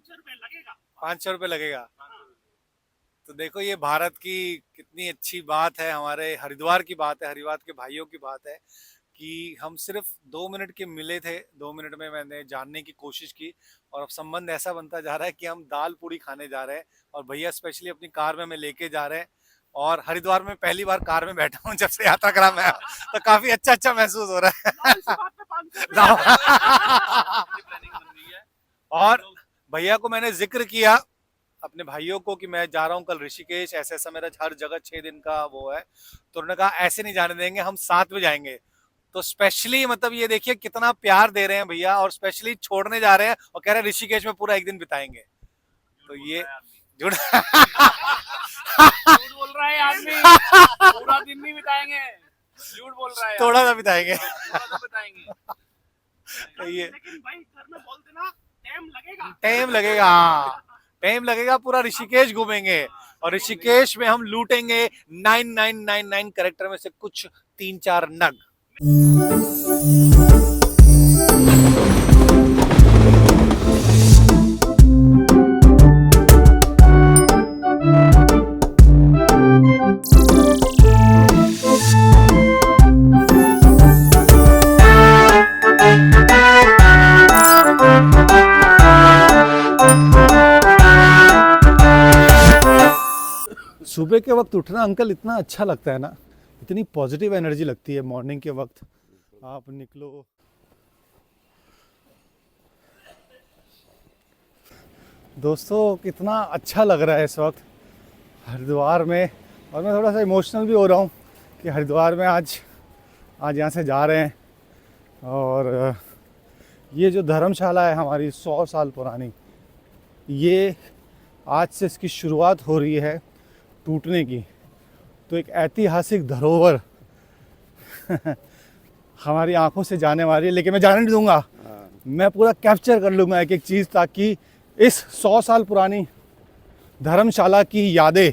500 रुपये लगेगा। तो देखो ये भारत की कितनी अच्छी बात है, हमारे हरिद्वार की बात है, हरिद्वार के भाइयों की बात है कि हम सिर्फ 2 मिनट के मिले थे, 2 मिनट में मैंने जानने की कोशिश की और अब संबंध ऐसा बनता जा रहा है कि हम दाल पूड़ी खाने जा रहे हैं और भैया स्पेशली अपनी कार में हमें लेके जा रहे हैं। और हरिद्वार में पहली बार कार में बैठा हूँ जब से यात्रा करा मैं, तो काफी अच्छा अच्छा महसूस हो रहा है। और भैया को मैंने जिक्र किया अपने भाइयों को कि मैं जा रहा हूँ कल ऋषिकेश, ऐसा ऐसा मेरा हर जगह 6 दिन का वो है, तो उन्होंने कहा ऐसे नहीं जाने देंगे, हम साथ में जाएंगे। तो स्पेशली मतलब ये देखिए कितना प्यार दे रहे हैं भैया, और स्पेशली छोड़ने जा रहे हैं और कह रहे हैं ऋषिकेश में पूरा एक दिन बिताएंगे। तो ये जुड़ झूठ बोल रहा है आदमी, पूरा दिन नहीं बिताएंगे, झूठ बोल रहा है, थोड़ा सा बिताएंगे। थोड़ा सा बिताएंगे। ये लेकिन भाई घर में बोल देना टाइम लगेगा, टाइम लगेगा, हाँ टाइम लगेगा, पूरा ऋषिकेश घूमेंगे और ऋषिकेश में हम लूटेंगे 9999 कैरेक्टर में से कुछ 3-4 नग। सुबह के वक्त उठना अंकल इतना अच्छा लगता है ना, इतनी पॉजिटिव एनर्जी लगती है मॉर्निंग के वक्त। आप निकलो, दोस्तों कितना अच्छा लग रहा है इस वक्त हरिद्वार में। और मैं थोड़ा सा इमोशनल भी हो रहा हूँ कि हरिद्वार में आज यहाँ से जा रहे हैं। और ये जो धर्मशाला है हमारी 100 साल पुरानी, ये आज से इसकी शुरुआत हो रही है टूटने की। तो एक ऐतिहासिक धरोहर हमारी आंखों से जाने वाली है, लेकिन मैं जाने नहीं दूंगा। मैं पूरा कैप्चर कर लूँगा एक एक चीज़, ताकि इस 100 साल पुरानी धर्मशाला की यादें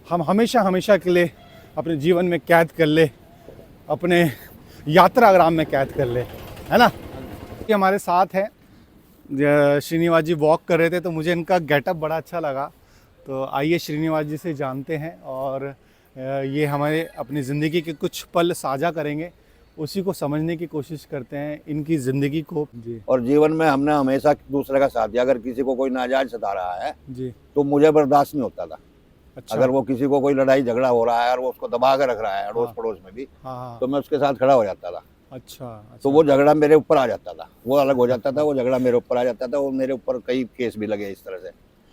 हम हमेशा हमेशा के लिए अपने जीवन में कैद कर ले, अपने यात्राग्राम में कैद कर ले, है ना। ये हमारे साथ हैं श्रीनिवास जी, वॉक कर रहे थे तो मुझे इनका गेटअप बड़ा अच्छा लगा। तो आइए श्रीनिवास जी से जानते हैं और ये हमारे अपनी ज़िंदगी के कुछ पल साझा करेंगे, उसी को समझने की कोशिश करते हैं, इनकी ज़िंदगी को जी। और जीवन में हमने हमेशा दूसरे का साथ दिया। अगर किसी को कोई नाजायज सता रहा है जी तो मुझे बर्दाश्त नहीं होता था। अच्छा। अगर वो किसी को कोई लड़ाई झगड़ा हो रहा है और वो उसको दबा कर रख रहा है अड़ोस पड़ोस में भी, हाँ तो मैं उसके साथ खड़ा हो जाता था। अच्छा। तो वो झगड़ा मेरे ऊपर आ जाता था, वो अलग हो जाता था, वो झगड़ा मेरे ऊपर आ जाता था, वो मेरे ऊपर कई केस भी लगे इस तरह से।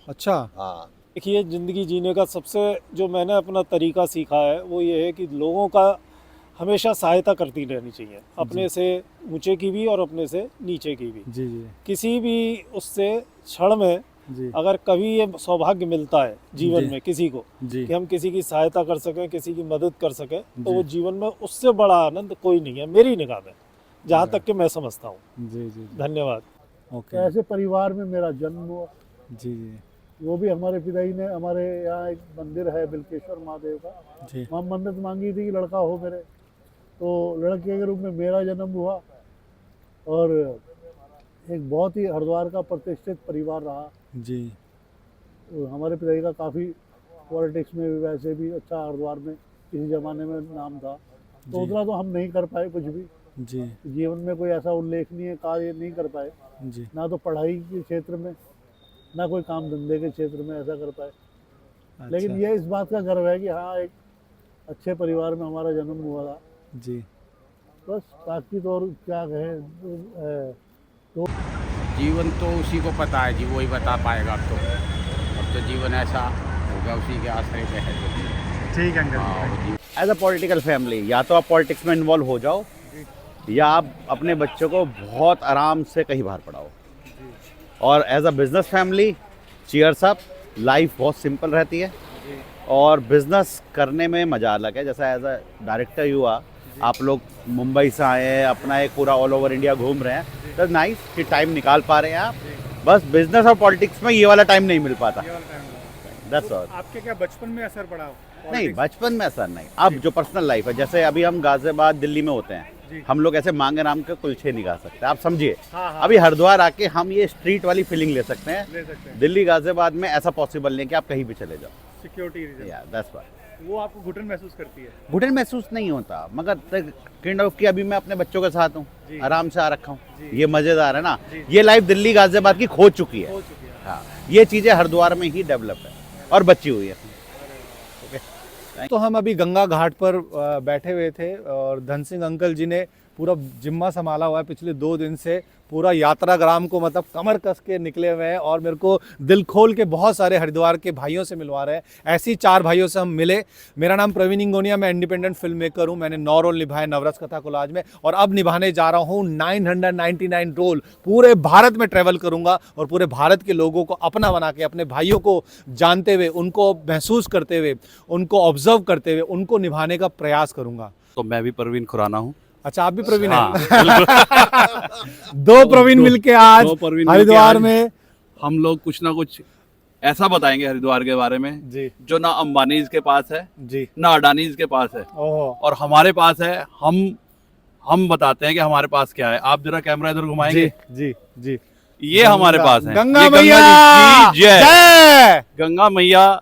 अच्छा। हाँ, देखिए, ज़िंदगी जीने का सबसे जो मैंने अपना तरीका सीखा है वो ये है कि लोगों का हमेशा सहायता करती रहनी चाहिए, अपने से ऊंचे की भी और अपने से नीचे की भी। जी जी किसी भी उससे क्षण में जी अगर कभी ये सौभाग्य मिलता है जीवन जी में किसी को जी कि हम किसी की सहायता कर सकें, किसी की मदद कर सकें, तो जी। वो जीवन में उससे बड़ा आनंद कोई नहीं है मेरी निगाह में, जहाँ तक कि मैं समझता हूँ। जी जी धन्यवाद। ओके। ऐसे परिवार में मेरा जन्म हुआ, जी जी वो भी हमारे पिताजी ने, हमारे यहाँ एक मंदिर है बिल्केश्वर महादेव का, जी वहाँ मन्नत मांगी थी कि लड़का हो मेरे, तो लड़के के रूप में मेरा जन्म हुआ। और एक बहुत ही हरिद्वार का प्रतिष्ठित परिवार रहा। जी हमारे पिताजी का काफ़ी पॉलिटिक्स में भी वैसे भी अच्छा हरिद्वार में किसी ज़माने में नाम था, तो जी। उतना तो हम नहीं कर पाए कुछ भी, जी जीवन में कोई ऐसा उल्लेखनीय कार्य नहीं कर पाए, जी ना तो पढ़ाई के क्षेत्र में, ना कोई काम धंधे के क्षेत्र में ऐसा कर पाए। लेकिन अच्छा। ये इस बात का गर्व है कि हाँ, एक अच्छे परिवार में हमारा जन्म हुआ था। जी बस बाकी तो और क्या कहें। जीवन तो उसी को पता है जी, वही बता पाएगा। अब तो जीवन ऐसा हो गया, उसी के आश्रय पे है जो। ठीक है uncle. As a political family, या तो आप पॉलिटिक्स में इन्वॉल्व हो जाओ या आप अपने बच्चों को बहुत आराम से कहीं बाहर पढ़ाओ। और as a business family, cheers up, life बहुत सिंपल रहती है और बिजनेस करने में मज़ा अलग है। जैसा एज अ डायरेक्टर हुआ, आप लोग मुंबई से आए हैं, अपना एक पूरा ऑल ओवर इंडिया घूम रहे हैं, तो नाइस कि टाइम निकाल पा रहे हैं आप। बस बिजनेस और पॉलिटिक्स में ये वाला टाइम नहीं मिल पाता। That's all. आपके क्या बचपन में असर पड़ा? नहीं, बचपन में असर नहीं। अब जो पर्सनल लाइफ है, जैसे अभी हम गाजियाबाद दिल्ली में होते हैं, हम लोग ऐसे मांगे राम के कुलचे नहीं गा सकते, आप समझिए। अभी हरिद्वार आके हम ये स्ट्रीट वाली फीलिंग ले सकते हैं। दिल्ली गाजियाबाद में ऐसा पॉसिबल नहीं है कि आप कहीं भी चले जाओ, सिक्योरिटी या दैट्स व्हाई वो आपको घुटन महसूस करती है। घुटन महसूस नहीं होता, मगर काइंड ऑफ कि अभी मैं अपने बच्चों के साथ हूँ, आराम से आ रखा हूँ, ये मजेदार है ना। ये लाइफ दिल्ली गाजियाबाद की खो चुकी है। हाँ, ये चीजें हरिद्वार में ही डेवलप है और बची हुई है। तो हम अभी गंगा घाट पर बैठे हुए थे और धन सिंह अंकल जी ने पूरा जिम्मा संभाला हुआ है पिछले 2 दिन से, पूरा यात्राग्राम को मतलब कमर कस के निकले हुए हैं और मेरे को दिल खोल के बहुत सारे हरिद्वार के भाइयों से मिलवा रहे हैं। ऐसी 4 भाइयों से हम मिले। मेरा नाम प्रवीण इंगोनिया, मैं इंडिपेंडेंट फिल्म मेकर हूँ। मैंने 9 रोल निभाए नवरस कथा कोलाज में और अब निभाने जा रहा हूँ 999 रोल। पूरे भारत में ट्रैवल करूँगा और पूरे भारत के लोगों को अपना बना के, अपने भाइयों को जानते हुए, उनको महसूस करते हुए, उनको ऑब्जर्व करते हुए उनको निभाने का प्रयास करूँगा। तो मैं भी परवीन खुराना हूँ। अच्छा, आप भी प्रवीण हैं? हाँ, 2 प्रवीण मिलके आज दो प्रवीण मिलके हरिद्वार आज में हम लोग कुछ ना कुछ ऐसा बताएंगे हरिद्वार के बारे में जी जो ना अंबानीज के पास है, जी। ना अडानीज के पास है, ओहो, और हमारे पास है। हम बताते हैं कि हमारे पास क्या है। आप जरा कैमरा इधर घुमाएंगे। जी जी। ये हमारे पास है। गंगा ये मैया जी की जय। जय। गंगा मैया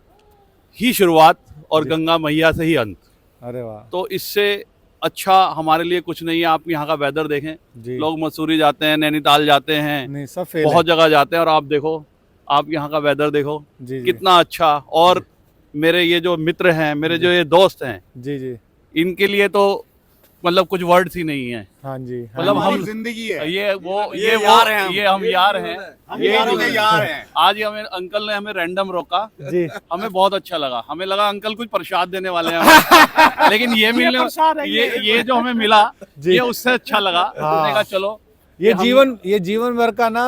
ही शुरुआत और गंगा मैया से ही अंत। अरे वाह तो इससे अच्छा हमारे लिए कुछ नहीं है। आप यहाँ का वेदर देखें, जी। लोग मसूरी जाते हैं, नैनीताल जाते हैं, नहीं, सब फेल बहुत जगह जाते हैं, और आप देखो, आप यहाँ का वेदर देखो जी, जी। कितना अच्छा। और मेरे ये जो मित्र हैं, मेरे जो ये दोस्त हैं, जी जी। इनके लिए तो मतलब कुछ वर्ड्स ही नहीं है। हाँ जी, हाँ मतलब जी। हम जिंदगी है। ये यार हैं हम। ये हम यार हैं। ये यारों के यार हैं। आज हमें अंकल ने हमें रैंडम रोका, जी हमें बहुत अच्छा लगा। हमें लगा अंकल कुछ प्रसाद देने वाले हैं हमें। लेकिन ये मिलने ये जो हमें मिला, जी। ये उससे अच्छा लगा। हाँ। मैंने कहा चलो ये जीवन भर का ना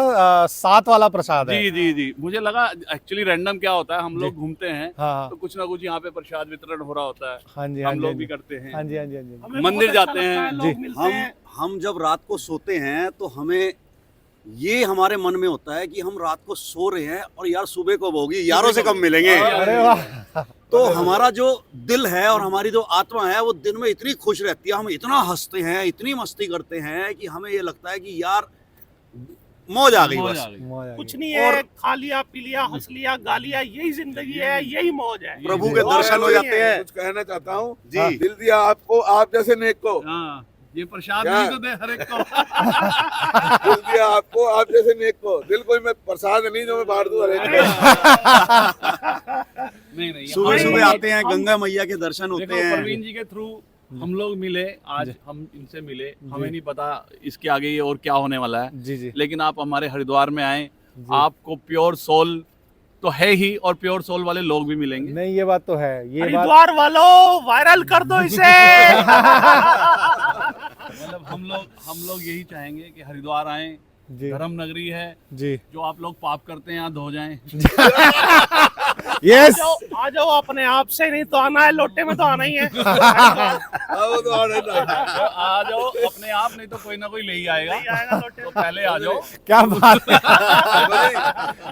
साथ वाला प्रसाद है। जी जी जी। मुझे लगा एक्चुअली रैंडम क्या होता है, हम लोग घूमते हैं हाँ तो कुछ ना कुछ यहाँ पे प्रसाद वितरण हो रहा होता है। हाँ जी, हम हाँ जी, लोग हाँ भी जी। करते हैं, हाँ जी, हाँ जी, हाँ जी। मंदिर जाते हैं। जी। हम जब रात को सोते हैं तो हमें ये हमारे मन में होता है कि हम रात को सो रहे हैं और यार सुबह कब होगी, यारों से कब मिलेंगे। अरे वाह। तो हमारा जो दिल है और हमारी जो आत्मा है वो दिन में इतनी खुश रहती है, हम इतना हंसते हैं, इतनी मस्ती करते हैं कि हमें ये लगता है कि यार मौज आ गई मौज बस। आ गई। मौज आ कुछ गई। नहीं है, खा लिया पी लिया हंस लिया गा लिया, यही जिंदगी है, यही मौज है। प्रभु के दर्शन हो जाते हैं। कुछ कहना चाहता हूँ जी। दिल दिया आपको, आप जैसे नेक को। हाँ, ये प्रसाद क्या? नहीं तो दे हर एक को। दिल दिया आपको, आप जैसे नेक को। दिल कोई मैं प्रसाद नहीं जो मैं बांट दूं हर एक को। नहीं नहीं, सुबह हमारे- सुबह आते हैं, गंगा मैया के दर्शन होते देखो, हैं। प्रवीण जी के थ्रू हम लोग मिले, आज हम इनसे मिले। हमें नहीं पता इसके आगे ये और क्या होने वाला है, जी जी। लेकिन आप हमारे हरिद्वार में आए, आपको प्योर सोल तो है ही और प्योर सोल वाले लोग भी मिलेंगे। नहीं, ये बात तो है, ये बात। हरिद्वार वालों वायरल कर दो इसे। मतलब हम लोग यही चाहेंगे कि हरिद्वार आए, जी धर्म नगरी है। जी। जो आप लोग पाप करते हैं यहाँ धो जाएं। यस। आ जाओ अपने आप से, नहीं तो आना है, लोटे में तो आना ही है। आओ तो आने दो। आ जाओ अपने आप, नहीं तो कोई ना कोई ले ही आएगा। आएगा लोटे तो पहले आ जाओ। क्या बात है।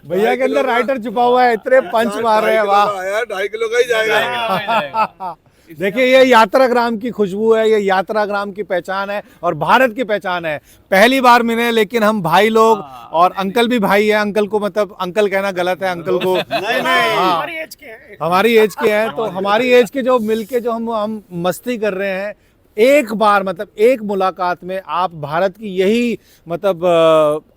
भैया के अंदर राइटर छुपा हुआ है, इतने पंच मार रहे हैं, वाह। आया 2.5 किलो का ही जाएगा। देखिए, ये यात्राग्राम की खुशबू है, ये यात्राग्राम की पहचान है और भारत की पहचान है। पहली बार मिले, लेकिन हम भाई लोग, और अंकल भी भाई है। अंकल को मतलब अंकल कहना गलत है, अंकल को नहीं हाँ, हमारी एज के हैं। हमारी एज के हैं। तो हमारी एज के जो मिलके जो हम मस्ती कर रहे हैं, एक बार मतलब एक मुलाकात में आप भारत की यही मतलब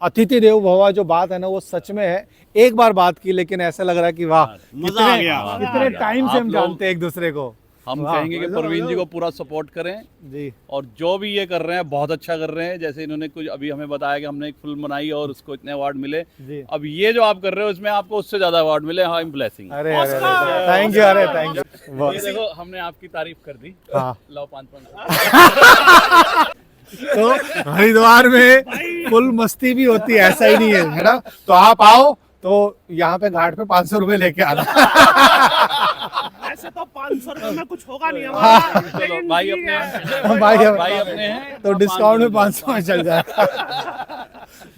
अतिथि देवो भव जो बात है ना, वो सच में है। एक बार बात की, लेकिन ऐसा लग रहा है कि वाह, मजा आ गया। इतने टाइम से हम आप लोग- जानते हैं एक दूसरे को। हम वाह, कहेंगे कि प्रवीण जी को पूरा सपोर्ट करें, जी और जो भी ये कर रहे हैं बहुत अच्छा कर रहे हैं। जैसे इन्होंने कुछ अभी हमें बताया कि हमने एक फिल्म बनाई और उसको इतने अवार्ड मिले। जी। अब ये जो आप कर रहे हो इसमें आपको उससे ज्यादा अवार्ड मिले। हाँ, ब्लेसिंग। अरे अरे थैंक यू, अरे थैंक यू। ये देखो, हमने आपकी तारीफ कर दी। हाँ, लो 5-5। तो हरिद्वार में फुल मस्ती भी होती है, ऐसा ही नहीं है ना। तो आप आओ तो यहाँ पे घाट पे 500 रुपए लेके आना। ऐसे तो 500 रुपए में कुछ होगा नहीं हमारा। चलो लेकिन भाई ठीक अपने है। भाई भाई अपने हैं तो डिस्काउंट में 500 में चल जाए।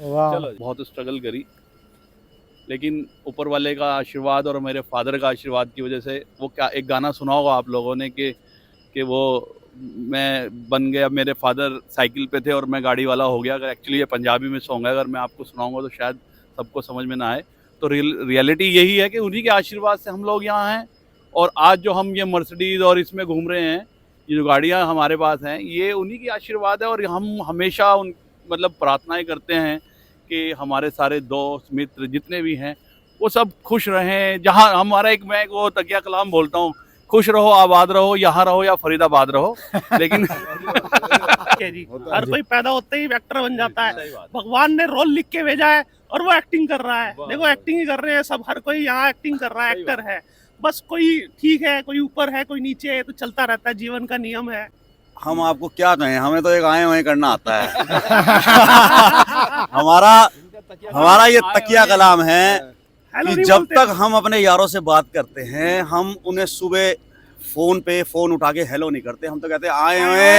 वाह। चलो, बहुत स्ट्रगल करी, लेकिन ऊपर वाले का आशीर्वाद और मेरे फादर का आशीर्वाद की वजह से वो क्या, एक गाना सुना होगा आप लोगों ने कि वो मैं बन गया, मेरे फादर साइकिल पे थे और मैं गाड़ी वाला हो गया। अगर एक्चुअली ये पंजाबी में सॉन्ग है, अगर मैं आपको सुनाऊंगा तो शायद सबको समझ में ना आए। तो रियलिटी यही है कि उन्हीं के आशीर्वाद से हम लोग यहाँ हैं, और आज जो हम ये मर्सिडीज़ और इसमें घूम रहे हैं, ये जो गाड़ियाँ हमारे पास हैं, ये उन्हीं की आशीर्वाद है। और हम हमेशा उन मतलब प्रार्थनाएं करते हैं कि हमारे सारे दोस्त मित्र जितने भी हैं वो सब खुश रहें। जहाँ हमारा एक, मैं वो तकिया कलाम बोलता हूँ, खुश रहो आबाद रहो, यहाँ रहो या फरीदाबाद रहो। लेकिन जी हर कोई पैदा होते ही एक्टर बन जाता है। भगवान ने रोल लिख के भेजा है और वो एक्टिंग कर रहा है। देखो एक्टिंग ही कर रहे हैं सब, हर कोई यहाँ एक्टिंग कर रहा है, एक्टर है। बस कोई ठीक है, कोई ऊपर है, कोई नीचे है, तो चलता रहता है, जीवन का नियम है। हम आपको क्या कहें, हमें तो एक आए हुए करना आता है। हमारा ये तकिया कलाम है हेलो कि नहीं जब बोलते। तक हम अपने यारों से बात करते हैं, हम उन्हें सुबह फोन उठा के हेलो नहीं करते, हम तो कहते हैं आए हुए।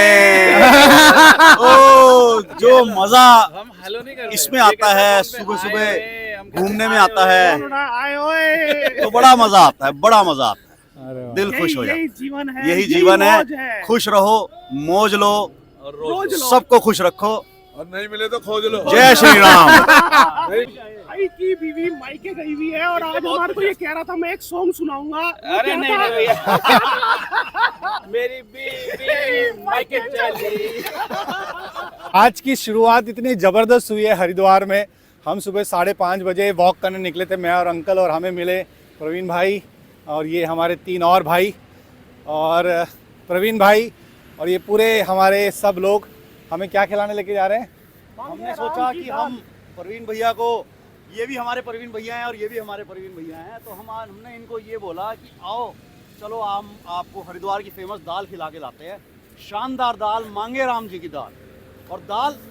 ओ जो मजा हम हेलो नहीं कर रहे, इसमें आता है, सुबह सुबह घूमने में आता है, आए ओए, तो बड़ा मजा आता है, बड़ा मजा आता है, दिल खुश हो जाता यही जीवन है। है, यही जीवन मौज है, खुश रहो, मौज लो, और रोज लो। सबको खुश रखो। और नहीं मिले तो खोज लो। जय श्री राम। भाई की बीवी मायके गई हुई है और आज हमारे को ये कह रहा था मैं एक सॉन्ग सुनाऊंगा। अरे नहीं नहीं भैया, मेरी बीवी मायके चली। आज की शुरुआत इतनी ज़बरदस्त हुई है हरिद्वार में। हम सुबह 5:30 बजे वॉक करने निकले थे, मैं और अंकल, और हमें मिले प्रवीण भाई और ये हमारे 3 और भाई और प्रवीण भाई और ये पूरे हमारे सब लोग हमें क्या खिलाने लेके जा रहे हैं। हमने सोचा कि हम प्रवीण भैया को, ये भी हमारे प्रवीण भैया हैं और ये भी हमारे प्रवीण भैया हैं, तो हमने इनको ये बोला कि आओ चलो हम आपको हरिद्वार की फेमस दाल खिला के लाते हैं। शानदार दाल, मांगे राम जी की दाल। और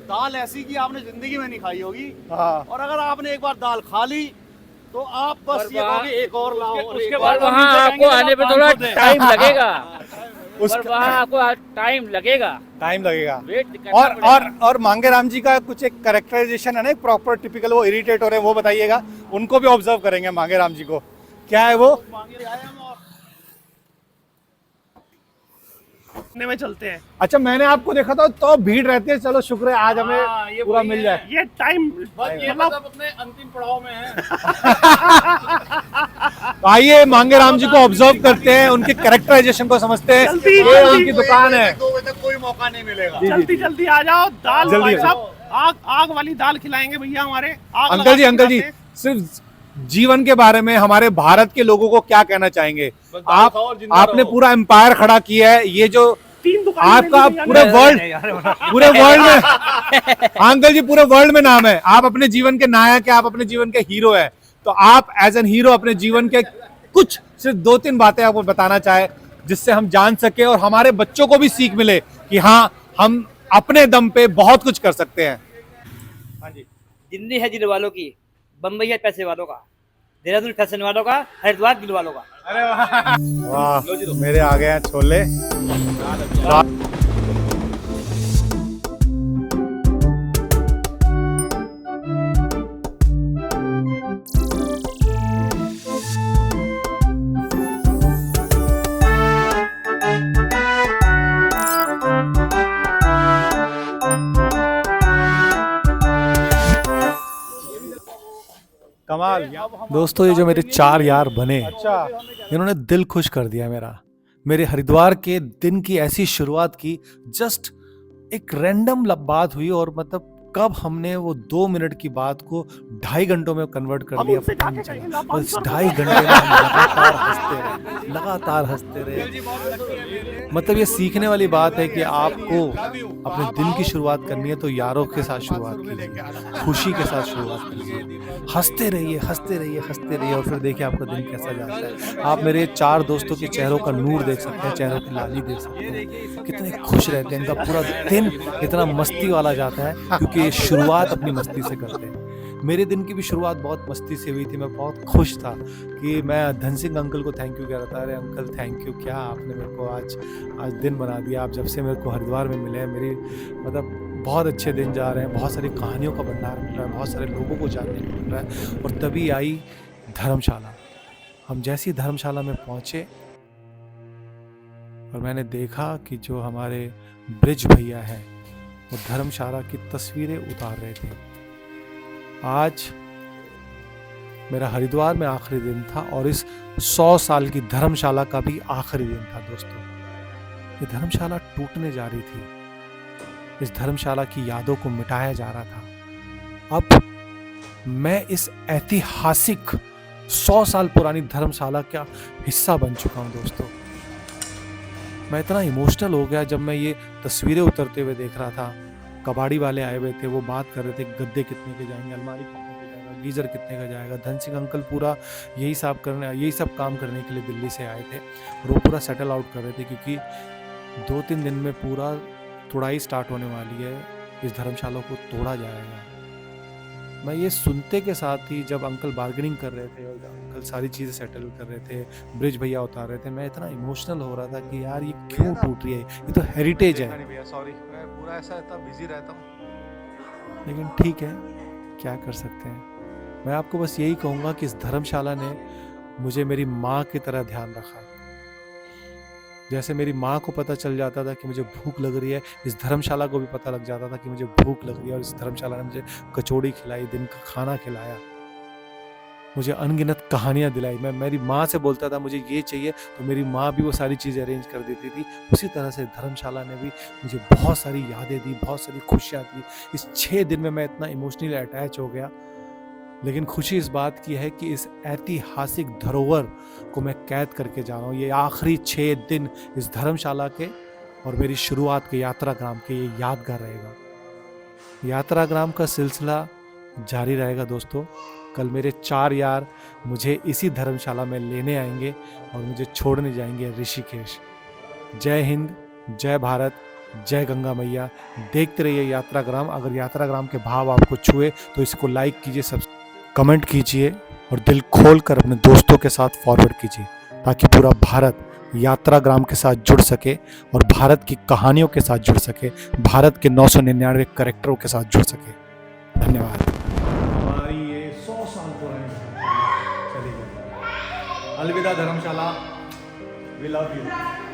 दाल ऐसी कि आपने जिंदगी में नहीं खाई होगी। हाँ, और अगर आपने एक बार दाल खा ली तो आप बस ये कहोगे एक और लाओ। उसके बाद वहाँ आपको आने पे थोड़ा टाइम लगेगा, उसका वहाँ आपको टाइम लगेगा, टाइम लगेगा। वेट करना पड़ेगा। और मांगे राम जी का कुछ एक कैरेक्टराइजेशन है ना, एक प्रॉपर टिपिकल, वो इरिटेट हो रहे हैं, वो बताइएगा। उनको भी ऑब्जर्व करेंगे मांगे राम जी को, क्या है वो। में चलते हैं। अच्छा, मैंने आपको देखा था तो भीड़ रहती है। चलो शुक्र है आज हमें पूरा मिल जाए। ये टाइम ये मतलब अपने अंतिम पड़ाव में है। आइए मांगे राम जी को ऑब्जर्व करते हैं, उनके कैरेक्टराइजेशन को समझते हैं। जल्दी, ये जल्दी। उनकी दुकान है। 2 बजे तक कोई मौका नहीं मिलेगा। जल्दी जल्दी आ जाओ। दाल जल्दी भाई आ साहब आग वाली दाल खिलाएंगे भैया हमारे। आग अंकल जी, लगा के अंकल जी, खिलाते हैं। सिर्फ जीवन के बारे में हमारे भारत के लोगों को क्या कहना चाहेंगे आप? आपने पूरा एम्पायर खड़ा किया है। ये जो 3 दुकान आपका पूरे वर्ल्ड में अंकल जी, पूरे वर्ल्ड में नाम है। आप अपने जीवन के नायक है, आप अपने जीवन के हीरो है। तो आप एज एन हीरो अपने जीवन के कुछ सिर्फ 2-3 बातें आपको बताना चाहे, जिससे हम जान सके और हमारे बच्चों को भी सीख मिले कि हाँ, हम अपने दम पे बहुत कुछ कर सकते हैं। दिल्ली है दिल वालों की, बम्बई है पैसे वालों का, देहरादून फैशन वालों का, हरिद्वार दिल वालों का। वाह, मेरे आ गए हैं छोले। कमाल। दोस्तों, ये जो मेरे 4 यार बने, अच्छा, इन्होंने दिल खुश कर दिया मेरा। मेरे हरिद्वार के दिन की ऐसी शुरुआत की। जस्ट एक रैंडम बात हुई और मतलब कब हमने वो 2 मिनट की बात को 2.5 घंटों में कन्वर्ट कर हम लिया, उनसे पता नहीं जाके चला। कहेंगे, बस 2.5 घंटे में हम लगातार हंसते रहे। मतलब ये सीखने वाली बात है कि आपको अपने दिन की शुरुआत करनी है तो यारों के साथ शुरुआत कीजिए, खुशी के साथ शुरुआत कीजिए, हंसते रहिए, हंसते रहिए, हंसते रहिए, और फिर देखिए आपका दिन कैसा जाता है। आप मेरे 4 दोस्तों के चेहरों का नूर देख सकते हैं, चेहरों की लाली देख सकते हैं, कितने खुश रहते हैं। इनका पूरा दिन इतना मस्ती वाला जाता है क्योंकि ये शुरुआत अपनी मस्ती से करते हैं। मेरे दिन की भी शुरुआत बहुत मस्ती से हुई थी। मैं बहुत खुश था कि मैं धन सिंह अंकल को थैंक यू कह रहा था। अरे अंकल थैंक यू, क्या आपने मेरे को आज दिन बना दिया। आप जब से मेरे को हरिद्वार में मिले हैं, मेरी मतलब बहुत अच्छे दिन जा रहे हैं, बहुत सारी कहानियों का भंडार मिल रहा है, बहुत सारे लोगों को जानने को मिल रहा है। और तभी आई धर्मशाला। हम जैसी धर्मशाला में पहुँचे, और मैंने देखा कि जो हमारे ब्रिज भैया हैं वो धर्मशाला की तस्वीरें उतार रहे थे। आज मेरा हरिद्वार में आखिरी दिन था और इस 100 साल की धर्मशाला का भी आखिरी दिन था दोस्तों। ये धर्मशाला टूटने जा रही थी, इस धर्मशाला की यादों को मिटाया जा रहा था। अब मैं इस ऐतिहासिक 100 साल पुरानी धर्मशाला का हिस्सा बन चुका हूं दोस्तों। मैं इतना इमोशनल हो गया जब मैं ये तस्वीरें उतरते हुए देख रहा था। कबाड़ी वाले आए हुए थे, वो बात कर रहे थे गद्दे कितने के जाएंगे, अलमारी कितने के जाएगा, गीजर कितने का जाएगा। धन सिंह अंकल पूरा यही सब काम करने के लिए दिल्ली से आए थे और वो पूरा सेटल आउट कर रहे थे, क्योंकि 2-3 दिन में पूरा तोड़ाई स्टार्ट होने वाली है, इस धर्मशाला को तोड़ा जाएगा। मैं ये सुनते के साथ ही जब अंकल बार्गेनिंग कर रहे थे और अंकल सारी चीज़ें सेटल कर रहे थे, ब्रिज भैया उतार रहे थे, मैं इतना इमोशनल हो रहा था कि यार ये क्यों टूट रही है, ये तो हेरिटेज है। भैया सॉरी, मैं पूरा ऐसा इतना बिजी रहता हूँ। लेकिन ठीक है, क्या कर सकते हैं। मैं आपको बस यही कहूँगा कि इस धर्मशाला ने मुझे मेरी माँ की तरह ध्यान रखा। जैसे मेरी माँ को पता चल जाता था कि मुझे भूख लग रही है, इस धर्मशाला को भी पता लग जाता था कि मुझे भूख लग रही है, और इस धर्मशाला ने मुझे कचौड़ी खिलाई, दिन का खाना खिलाया, मुझे अनगिनत कहानियाँ दिलाई। मैं मेरी माँ से बोलता था मुझे ये चाहिए, तो मेरी माँ भी वो सारी चीज़ें अरेंज कर देती थी। उसी तरह से धर्मशाला ने भी मुझे बहुत सारी यादें दी, बहुत सारी खुशियाँ दी। इस 6 दिन में मैं इतना इमोशनली अटैच हो गया। लेकिन खुशी इस बात की है कि इस ऐतिहासिक धरोहर को मैं कैद करके जा रहा हूँ। ये आखिरी 6 दिन इस धर्मशाला के और मेरी शुरुआत के यात्रा ग्राम के ये यादगार रहेगा। यात्रा ग्राम का सिलसिला जारी रहेगा दोस्तों। कल मेरे 4 यार मुझे इसी धर्मशाला में लेने आएंगे और मुझे छोड़ने जाएंगे ऋषिकेश। जय हिंद, जय भारत, जय गंगा मैया। देखते रहिए यात्रा ग्राम। अगर यात्रा ग्राम के भाव आपको छुए तो इसको लाइक कीजिए, कमेंट कीजिए और दिल खोल कर अपने दोस्तों के साथ फॉरवर्ड कीजिए, ताकि पूरा भारत यात्रा ग्राम के साथ जुड़ सके और भारत की कहानियों के साथ जुड़ सके, भारत के 999 कैरेक्टरों के साथ जुड़ सके। धन्यवाद। हमारी ये 100 साल पुरानी चली गई। अलविदा धर्मशाला, वी लव यू।